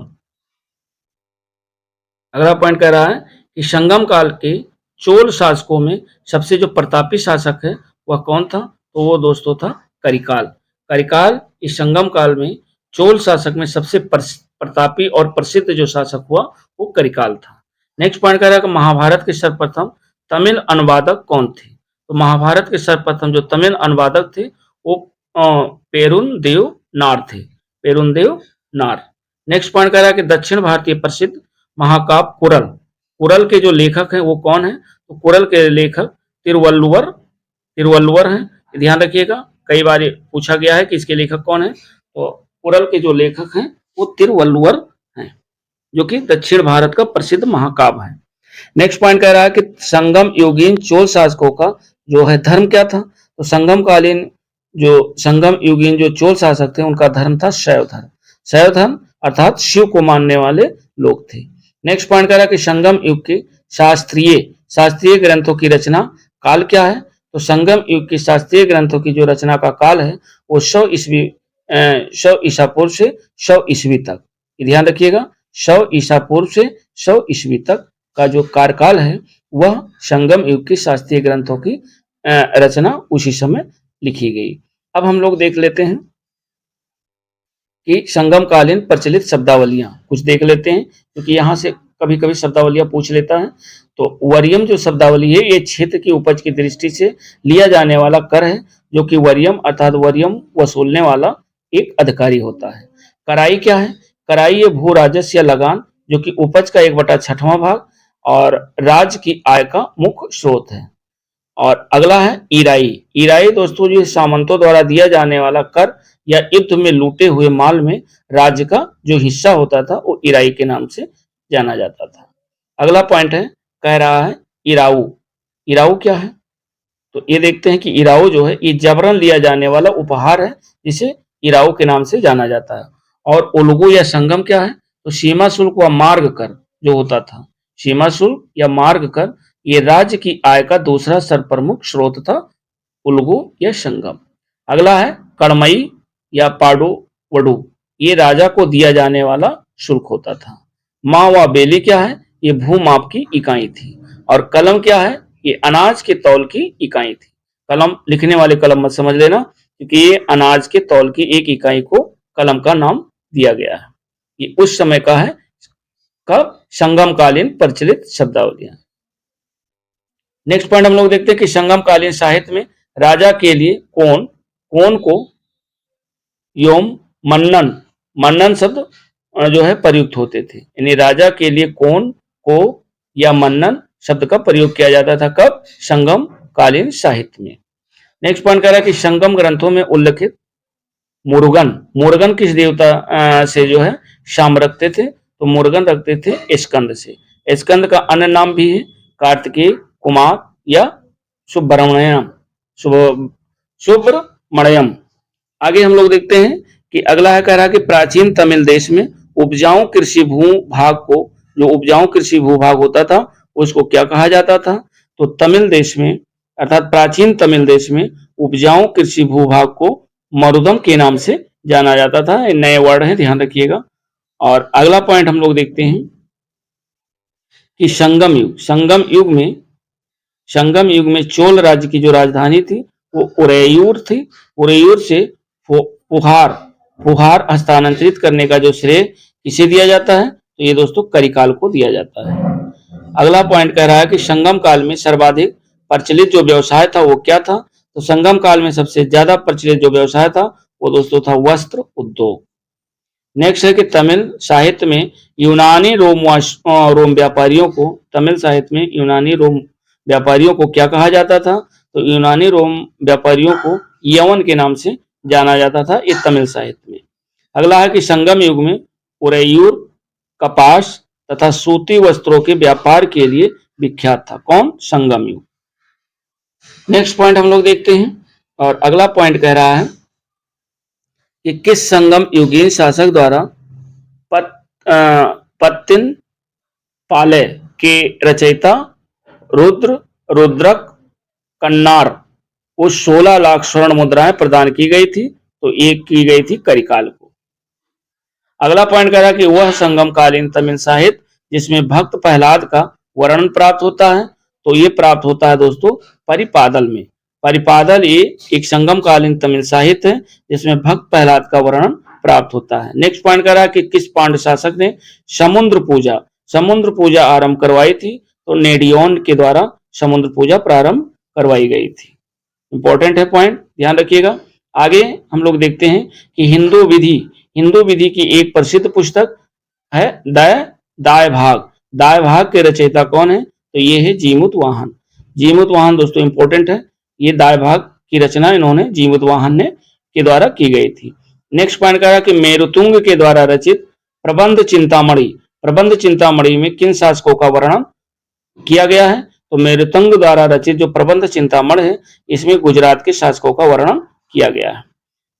अगला पॉइंट कह रहा है कि संगम काल के चोल शासकों में सबसे जो प्रतापी शासक है वह कौन था? तो वो दोस्तों था करिकाल। करिकाल इस संगम काल में चोल शासक में सबसे प्रतापी और प्रसिद्ध जो शासक हुआ वो करिकाल था। नेक्स्ट पॉइंट कह रहा है कि महाभारत के सर्वप्रथम तमिल अनुवादक कौन थे? तो महाभारत के सर्वप्रथम जो तमिल अनुवादक थे वो पेरुनदेव नार थे। पेरुनदेव नार। नेक्स्ट पॉइंट कह रहा है कि दक्षिण भारतीय प्रसिद्ध महाकाव्य कुरल। कुरल के जो लेखक हैं वो कौन है? तो कुरल के लेखक तिरुवल्लुवर हैं। ध्यान रखिएगा, कई बार पूछा गया है कि इसके लेखक कौन है। तो कुरल के जो लेखक हैं वो तिरुवल्लुवर हैं, जो कि दक्षिण भारत का प्रसिद्ध महाकाव्य है। नेक्स्ट पॉइंट कह रहा है कि संगम युगीन चोल शासकों का जो है धर्म क्या था? तो संगम युगीन जो चोल शासक थे उनका धर्म था शैव धर्म। शैव धर्म अर्थात शिव को मानने वाले लोग थे। नेक्स्ट पॉइंट कह रहा है कि संगम युग के शास्त्रीय ग्रंथों की रचना काल क्या है? तो संगम युग की शास्त्रीय ग्रंथों की जो रचना का काल है वो 100 ईसा पूर्व से 100 ईस्वी तक। ध्यान रखिएगा, 100 ईसा पूर्व से 100 ईस्वी तक का जो कार्यकाल है वह संगम युग की शास्त्रीय ग्रंथों की रचना उसी समय लिखी गई। अब हम लोग देख लेते हैं कि संगम कालीन प्रचलित शब्दावलियां कुछ देख लेते हैं, क्योंकि यहाँ से कभी कभी शब्दावलियां पूछ लेता है। तो वरियम जो शब्दावली है ये क्षेत्र की उपज की दृष्टि से लिया जाने वाला कर है, जो कि वरियम अर्थात वरियम वसूलने वाला एक अधिकारी होता है। कराई क्या है? कराई ये भू राजस्व या लगान जो कि उपज का 1/6वां भाग और राज्य की आय का मुख्य स्रोत है। और अगला है ईराई। ईराई दोस्तों जो सामंतों द्वारा दिया जाने वाला कर या युद्ध में लूटे हुए माल में राज्य का जो हिस्सा होता था वो ईराई के नाम से जाना जाता था। अगला पॉइंट है, कह रहा है इराऊ। इराऊ क्या है? तो ये देखते हैं कि इराऊ जो है ये जबरन लिया जाने वाला उपहार है, जिसे इराऊ के नाम से जाना जाता है। और उलगु या संगम क्या है? तो सीमा शुल्क व मार्ग कर जो होता था, सीमा शुल्क या मार्ग कर ये राज्य की आय का दूसरा सर्वप्रमुख स्रोत था, उलगु या संगम। अगला है कड़मई या पाडो वडू, ये राजा को दिया जाने वाला शुल्क होता था। माँ व बेली क्या है? ये भूमाप की इकाई थी। और कलम क्या है? ये अनाज के तौल की इकाई थी। कलम लिखने वाले कलम मत समझ लेना, क्योंकि ये अनाज के तौल की एक इकाई को कलम का नाम दिया गया है। ये उस समय का है, कब? संगम कालीन प्रचलित शब्दावलियां। नेक्स्ट पॉइंट हम लोग देखते हैं कि संगम कालीन साहित्य में राजा के लिए कौन को योम मन्नन शब्द जो है प्रयुक्त होते थे। यानी राजा के लिए कौन को या मन्नन शब्द का प्रयोग किया जाता था, कब? संगम कालीन साहित्य में। नेक्स्ट पॉइंट कह रहा है कि संगम ग्रंथों में उल्लिखित मुर्गन किस देवता से जो है शाम रखते थे? तो मुर्गन रखते थे स्कंद से। स्कंद का अन्य नाम भी है कार्तिकेय, कुमार या सुब्रमण्यम। आगे हम लोग देखते हैं कि अगला है, कह रहा है कि प्राचीन तमिल देश में उपजाऊ कृषि भूभाग को, जो उपजाऊ कृषि भूभाग होता था उसको क्या कहा जाता था? तो तमिल देश में अर्थात प्राचीन तमिल देश में उपजाऊ कृषि भूभाग को मरुदम के नाम से जाना जाता था। ये नए वर्ड हैं, ध्यान रखिएगा। और अगला पॉइंट हम लोग देखते हैं कि संगम युग में चोल राज्य की जो राजधानी थी वो उरैयूर थी। उरैयूर से फुहार हस्तांतरित करने का जो श्रेय किसे दिया जाता है? तो ये दोस्तों करिकाल को दिया जाता है। अगला पॉइंट कह रहा है कि संगम काल में सर्वाधिक प्रचलित जो व्यवसाय था वो क्या था? तो संगम काल में सबसे ज्यादा प्रचलित जो व्यवसाय था वो दोस्तों था वस्त्र उद्योग। नेक्स्ट है कि तमिल साहित्य में यूनानी रोम व्यापारियों को, तमिल साहित्य में यूनानी रोम व्यापारियों को क्या कहा जाता था? तो यूनानी रोम व्यापारियों को यवन के नाम से जाना जाता था, ये तमिल साहित्य में। अगला है कि संगम युग में उरैयूर कपास तथा सूती वस्त्रों के व्यापार के लिए विख्यात था। कौन? संगम युग। नेक्स्ट पॉइंट हम लोग देखते हैं, और अगला पॉइंट कह रहा है कि किस संगम युगीन शासक द्वारा पत्तिन पाले के रचयिता रुद्रक कन्नार को 16 लाख स्वर्ण मुद्राएं प्रदान की गई थी? तो एक की गई थी करिकाल को। अगला पॉइंट कह रहा है कि वह संगम कालीन तमिल साहित्य जिसमें भक्त प्रहलाद का वर्णन प्राप्त होता है, तो ये प्राप्त होता है दोस्तों परिपादल में। परिपादल ये एक संगम कालीन तमिल साहित्य है जिसमें भक्त प्रहलाद का वर्णन प्राप्त होता है। नेक्स्ट पॉइंट कह रहा है कि किस पांड्य शासक ने समुद्र पूजा आरंभ करवाई थी? तो नेडियोन के द्वारा समुद्र पूजा प्रारंभ करवाई गई थी। इंपॉर्टेंट है पॉइंट, ध्यान रखिएगा। आगे हम लोग देखते हैं कि हिंदू विधि की एक प्रसिद्ध पुस्तक है दाय भाग के रचयिता कौन है? तो ये है जीमूत वाहन दोस्तों इंपॉर्टेंट है। ये दाय भाग की रचना इन्होंने जीमूत वाहन ने के द्वारा की गई थी। नेक्स्ट पॉइंट कह रहा कि मेरुतुंग के द्वारा रचित प्रबंध चिंतामणि में किन शासकों का वर्णन किया गया है? तो मेरुतुंग द्वारा रचित जो प्रबंध चिंतामणि है इसमें गुजरात के शासकों का वर्णन किया गया है।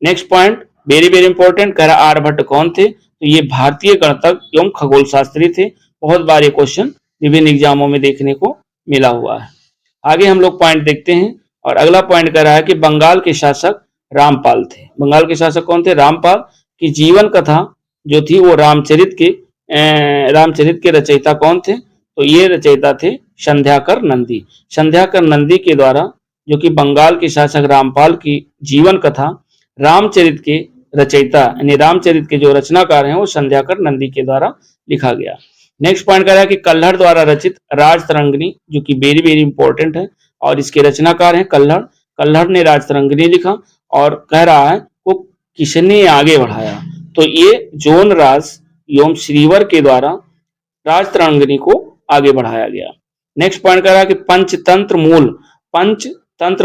Next point very very important, कह रहा आर्यभट्ट कौन थे? तो ये भारतीय गणितज्ञ एवं खगोल शास्त्री थे। बहुत बार ये क्वेश्चन विभिन्न एग्जामों में देखने को मिला हुआ है। आगे हम लोग पॉइंट देखते हैं, और अगला पॉइंट कह रहा है कि बंगाल के शासक रामपाल थे। बंगाल के शासक कौन थे? रामपाल की जीवन कथा जो थी वो रामचरित के रचयिता कौन थे? तो ये रचयिता थे संध्याकर नंदी के द्वारा, जो कि बंगाल के शासक रामपाल की जीवन कथा रामचरित के रचयिता यानी रामचरित के जो रचनाकार हैं वो संध्याकर नंदी के द्वारा लिखा गया। नेक्स्ट पॉइंट कह रहा है कि कल्हड़ द्वारा रचित राजतरंगिणी, जो कि वेरी वेरी इंपॉर्टेंट है, और इसके रचनाकार हैं कल्हड़ ने राजतरंगिणी लिखा, और कह रहा है वो किसने आगे बढ़ाया? तो ये जोन राज एवं श्रीवर के द्वारा राजतरंगिणी को आगे बढ़ाया गया। नेक्स्ट पॉइंट कह रहा है कि पंचतंत्र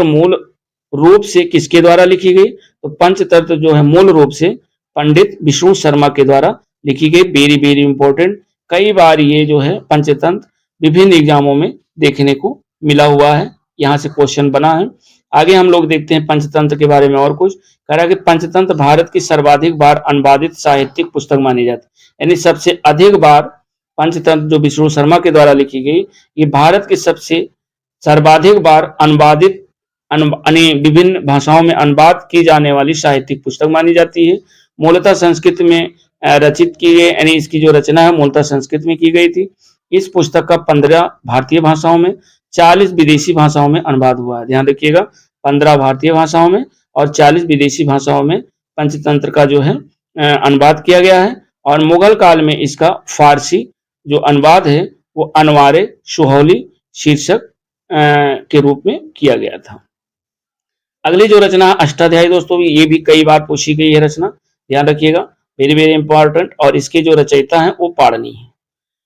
मूल रूप से किसके द्वारा लिखी गई? तो पंचतंत्र जो है मूल रूप से पंडित विष्णु शर्मा के द्वारा लिखी गई। वेरी वेरी इंपॉर्टेंट, कई बार ये जो है पंचतंत्र विभिन्न एग्जामों में देखने को मिला हुआ है, यहाँ से क्वेश्चन बना है। आगे हम लोग देखते हैं पंचतंत्र के बारे में और कुछ। कह रहा है कि पंचतंत्र भारत की सर्वाधिक बार अनुवादित साहित्यिक पुस्तक मानी जाती है, यानी सबसे अधिक बार पंचतंत्र जो विष्णु शर्मा के द्वारा लिखी गई, ये भारत की सबसे सर्वाधिक बार अनुवादित विभिन्न भाषाओं में अनुवाद की जाने वाली साहित्यिक पुस्तक मानी जाती है। मूलतः संस्कृत में रचित की गई, यानी इसकी जो रचना है मूलतः संस्कृत में की गई थी। इस पुस्तक का 15 भारतीय भाषाओं में 40 विदेशी भाषाओं में अनुवाद हुआ है। ध्यान रखिएगा, 15 भारतीय भाषाओं में और 40 विदेशी भाषाओं में पंचतंत्र का जो है अनुवाद किया गया है। और मुगल काल में इसका फारसी जो अनुवाद है वो अनवारे सुहौली शीर्षक के रूप में किया गया था। अगली जो रचना अष्टाध्यायी दोस्तों, ये भी कई बार पूछी गई है रचना, ध्यान रखिएगा, वेरी वेरी इंपॉर्टेंट, और इसके जो रचयिता हैं वो पाणिनि है।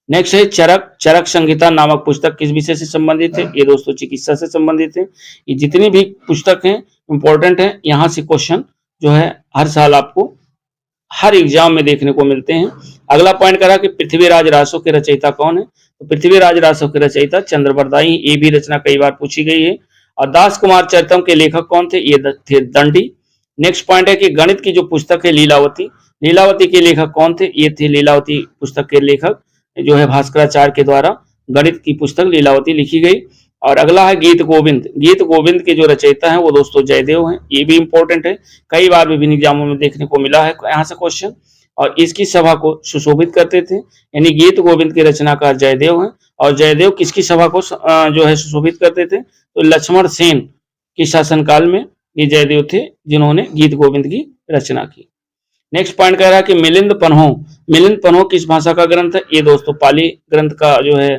नेक्स्ट है चरक संहिता नामक पुस्तक किस विषय से संबंधित है? ये दोस्तों चिकित्सा से संबंधित है। ये जितनी भी पुस्तक हैं इंपॉर्टेंट है, यहाँ से क्वेश्चन जो है हर साल आपको हर एग्जाम में देखने को मिलते हैं। अगला पॉइंट करा कि पृथ्वीराज रासो के रचयिता कौन है? तो पृथ्वीराज रासो के रचयिता चंद्रबरदाई, ये भी रचना कई बार पूछी गई है। और दास कुमार चरितम के लेखक कौन थे? ये थे दंडी। नेक्स्ट पॉइंट है कि गणित की जो पुस्तक है लीलावती के लेखक कौन थे? ये थे लीलावती पुस्तक के लेखक जो है भास्कराचार्य के द्वारा गणित की पुस्तक लीलावती लिखी गई। और अगला है गीत गोविंद के जो रचयिता हैं वो दोस्तों जयदेव हैं, ये भी इंपॉर्टेंट है, कई बार विभिन्न एग्जामों में देखने को मिला है यहाँ से क्वेश्चन। और इसकी सभा को सुशोभित करते थे, यानी गीत गोविंद के रचनाकार जयदेव हैं। और जयदेव किसकी सभा को जो है सुशोभित करते थे? तो लक्ष्मण सेन के शासनकाल में ये जयदेव थे जिन्होंने गीत गोविंद की रचना की। नेक्स्ट पॉइंट कह रहा है कि मिलिंद पन्हो किस भाषा का ग्रंथ है? ये दोस्तों पाली ग्रंथ का जो है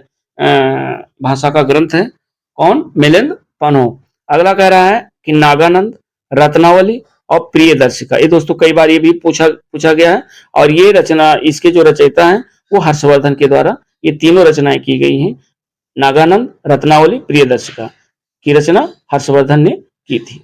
भाषा का ग्रंथ है। कौन? मिलिंद पन्हो। अगला कह रहा है कि नागानंद, रत्नावली और प्रियदर्शिका। ये दोस्तों कई बार ये भी पूछा गया है, और ये रचना, इसके जो रचयिता हैं वो हर्षवर्धन के द्वारा ये तीनों रचनाएं की गई हैं। नागानंद, रत्नावली, प्रियदर्शिका की रचना हर्षवर्धन ने की थी।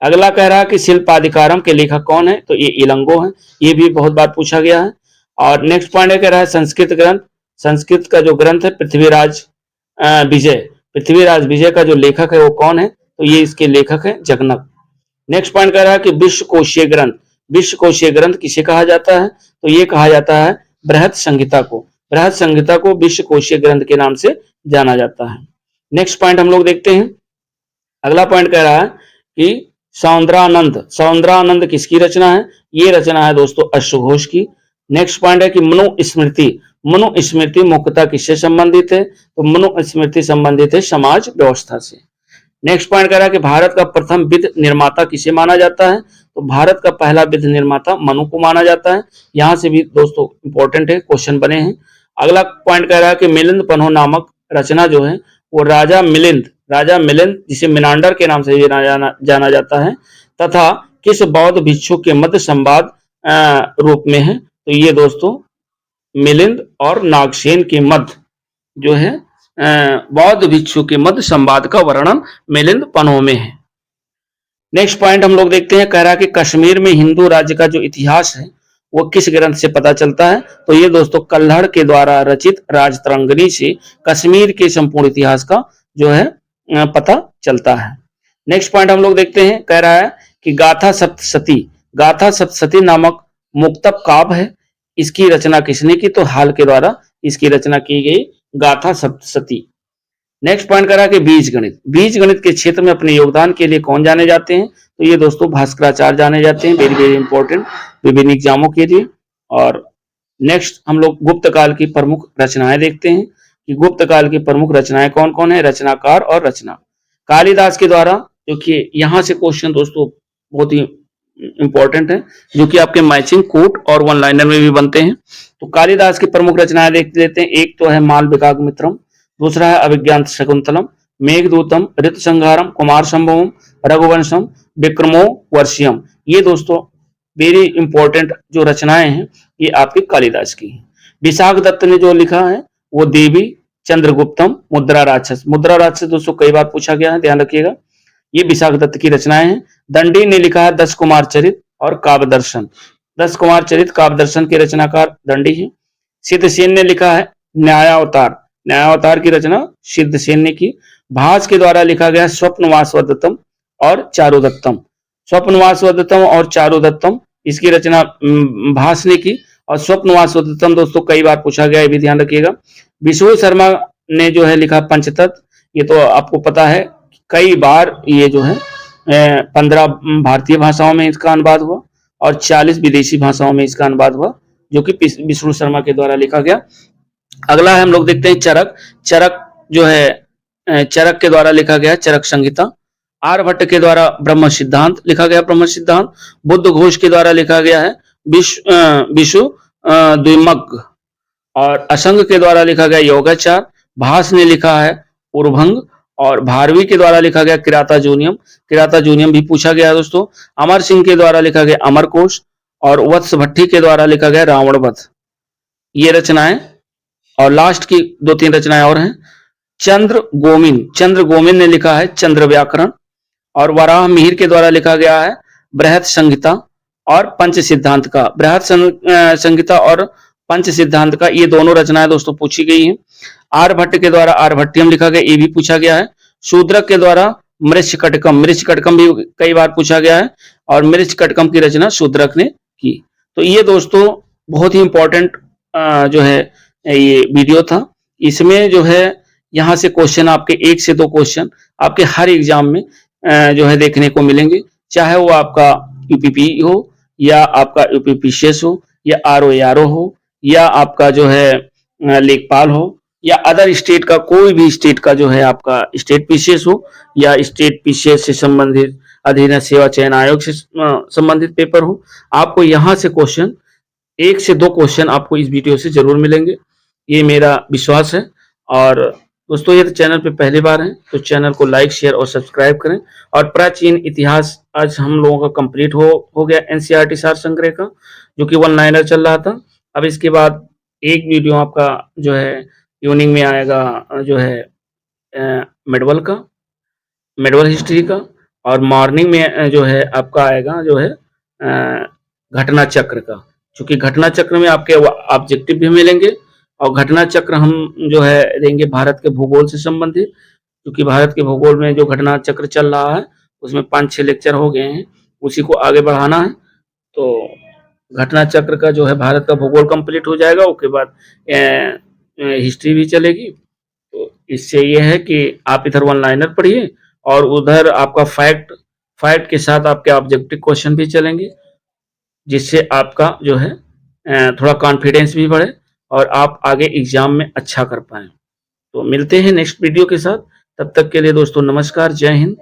अगला कह रहा है कि शिल्पाधिकारम के लेखक कौन है, तो ये इलंगो है, ये भी बहुत बार पूछा गया है। और नेक्स्ट पॉइंट है, कह रहा है संस्कृत ग्रंथ, संस्कृत का जो ग्रंथ है पृथ्वीराज विजय, पृथ्वीराज विजय का जो लेखक है वो कौन है, तो ये इसके लेखक है जगन्नाथ। नेक्स्ट पॉइंट कह रहा है कि विश्वकोशीय ग्रंथ, विश्वकोशीय ग्रंथ किसे कहा जाता है, तो ये कहा जाता है बृहत संहिता को, बृहत संहिता को विश्वकोशीय ग्रंथ के नाम से जाना जाता है। नेक्स्ट पॉइंट हम लोग देखते हैं। अगला पॉइंट कह रहा है कि सौंदरानंद, सौंदरानंद किसकी रचना है, ये रचना है दोस्तों अश्वघोष की। नेक्स्ट पॉइंट है कि मनुस्मृति, मनुस्मृति मुख्यतः किससे संबंधित है, तो मनुस्मृति संबंधित है समाज व्यवस्था से। नेक्स्ट पॉइंट कह रहा है कि भारत का प्रथम वित्त निर्माता किसे माना जाता है, तो भारत का पहला वित्त निर्माता मनु को माना जाता है। यहां से भी दोस्तों इंपॉर्टेंट है, क्वेश्चन बने हैं। अगला पॉइंट कह रहा है कि मिलिंद पन्हो नामक रचना जो है वो राजा मिलिंद, राजा मिलिंद जिसे मिनांडर के नाम से जाना जाता है, तथा किस बौद्ध भिक्षु के मध्य संवाद रूप में है, तो ये दोस्तों मिलिंद और नागसेन के मध्य जो है बौद्ध भिक्षु के मध्य संवाद का वर्णन मिलिंद पन्हो में है। नेक्स्ट पॉइंट हम लोग देखते हैं, कह रहा है कि कश्मीर में हिंदू राज्य का जो इतिहास है वो किस ग्रंथ से पता चलता है, तो ये दोस्तों कल्हड़ के द्वारा रचित राजतरंगिणी से कश्मीर के संपूर्ण इतिहास का जो है पता चलता है। नेक्स्ट पॉइंट हम लोग देखते हैं, कह रहा है कि गाथा सप्तशती, गाथा सप्तशती नामक मुक्तक काव्य है, इसकी रचना किसने की, तो हाल के द्वारा इसकी रचना की गई गाथा सप्तशती। नेक्स्ट पॉइंट करा कि बीज गणित, बीज गणित के क्षेत्र में अपने योगदान के लिए कौन जाने जाते हैं, तो ये दोस्तों भास्कराचार्य जाने जाते हैं, वेरी वेरी इंपॉर्टेंट विभिन्न एग्जामों के लिए। और नेक्स्ट हम लोग गुप्त काल की प्रमुख रचनाएं देखते हैं कि गुप्त काल की प्रमुख रचनाएं कौन कौन है, रचनाकार और रचना। कालिदास के द्वारा, जो कि यहाँ से क्वेश्चन दोस्तों बहुत ही इंपॉर्टेंट है, जो कि आपके मैचिंग कोट और वन लाइनर में भी बनते हैं। तो कालिदास की प्रमुख रचनाएं देख लेते हैं। एक तो है मालविकाग्निमित्रम, दूसरा है अभिज्ञान शकुंतलम, मेघदूतम, ऋतुसंहारम, कुमार संभवम, रघुवंशम, विक्रमो वर्षियम। ये दोस्तों वेरी इंपॉर्टेंट जो रचनाएं हैं ये आपकी कालिदास की हैं। विशाख दत्त ने जो लिखा है वो देवी, चंद्रगुप्तम, मुद्रा राक्षस। मुद्रा राक्षस दोस्तों कई बार पूछा गया है, ध्यान रखिएगा, ये विशाख दत्त की रचनाएं हैं। दंडी ने लिखा है 10 कुमार चरित और काव्य दर्शन। 10 कुमार चरित काव्य दर्शन के रचनाकार दंडी है। सिद्धसेन ने लिखा है न्यायावतार, न्यायावतार की रचना सिद्धसेन ने की। भास के द्वारा लिखा गया स्वप्नवासवदत्तम और चारुदत्तम, स्वप्नवासवदत्तम और चारुदत्तम इसकी रचना भास ने की। और स्वप्नवासवदत्तम दोस्तों कई बार पूछा गया, ये भी ध्यान रखिएगा। विशु शर्मा ने जो है लिखा पंचतत्व, ये तो आपको पता है कई बार ये जो है 15 भारतीय भाषाओं में इसका अनुवाद हुआ और 40 विदेशी भाषाओं में इसका अनुवाद हुआ, जो कि विष्णु शर्मा के द्वारा लिखा गया। अगला है हम लोग देखते हैं चरक, चरक जो है चरक के द्वारा लिखा गया चरक संहिता। आर्यभट्ट के द्वारा ब्रह्म सिद्धांत लिखा गया, ब्रह्म सिद्धांत। बुद्ध घोष के द्वारा लिखा गया है विशु द्विमग्ग। और असंग के द्वारा लिखा गया योगाचार। भास ने लिखा है उर्भंग। और भारवी के द्वारा लिखा गया किराता जूनियम, किराता जूनियम भी पूछा गया दोस्तों। अमर सिंह के द्वारा लिखा गया अमरकोश। और वत्स भट्टी के द्वारा लिखा गया रावण वध। ये रचनाएं, और लास्ट की 2-3 रचनाएं और हैं। चंद्र गोमिन ने लिखा है चंद्र व्याकरण। और वराह मिहिर के द्वारा लिखा गया है बृहत संहिता और पंच सिद्धांत का, बृहत संहिता और पंच सिद्धांत का, ये दोनों रचनाएं दोस्तों पूछी गई हैं। आर्यभट्ट के द्वारा आर्यभट्टियम लिखा गया, ये भी पूछा गया है। शूद्रक के द्वारा मृच्छकटकम, मृच्छकटकम भी कई बार पूछा गया है, और मृच्छकटकम की रचना शूद्रक ने की। तो ये दोस्तों बहुत ही इंपॉर्टेंट जो है ये वीडियो था। इसमें जो है यहाँ से क्वेश्चन आपके 1 से 2 क्वेश्चन आपके हर एग्जाम में जो है देखने को मिलेंगे, चाहे वो आपका यूपीपी हो या आपका यूपीपीसीएस हो या आरओ हो या आपका जो है लेखपाल हो या अदर स्टेट का कोई भी स्टेट का जो है आपका स्टेट पीसीएस हो या स्टेट पीसीएस से संबंधित अधीन सेवा चयन आयोग से संबंधित पेपर हो। आपको यहाँ से क्वेश्चन 1 से 2 क्वेश्चन आपको इस वीडियो से जरूर मिलेंगे, ये मेरा विश्वास है। और दोस्तों यदि चैनल पे पहली बार हैं तो चैनल को लाइक, शेयर और सब्सक्राइब करें। और प्राचीन इतिहास आज हम लोगों का कंप्लीट हो गया एनसीईआरटी सार संग्रह का, जो कि वन लाइनर चल रहा था। अब इसके बाद एक वीडियो आपका जो है इवनिंग में आएगा, जो है मेडवल का, मेडवल हिस्ट्री का, और मॉर्निंग में जो है आपका आएगा जो है घटना चक्र का। चूंकि घटना चक्र में आपके ऑब्जेक्टिव भी मिलेंगे और घटना चक्र हम जो है देंगे भारत के भूगोल से संबंधित, क्योंकि भारत के भूगोल में जो घटना चक्र चल रहा है उसमें 5-6 लेक्चर हो गए हैं, उसी को आगे बढ़ाना है। तो घटना चक्र का जो है भारत का भूगोल कंप्लीट हो जाएगा, उसके बाद हिस्ट्री भी चलेगी। तो इससे ये है कि आप इधर वन लाइनर पढ़िए और उधर आपका फैक्ट के साथ आपके ऑब्जेक्टिव क्वेश्चन भी चलेंगे, जिससे आपका जो है थोड़ा कॉन्फिडेंस भी बढ़े और आप आगे एग्जाम में अच्छा कर पाएं। तो मिलते हैं नेक्स्ट वीडियो के साथ, तब तक के लिए दोस्तों नमस्कार, जय हिंद।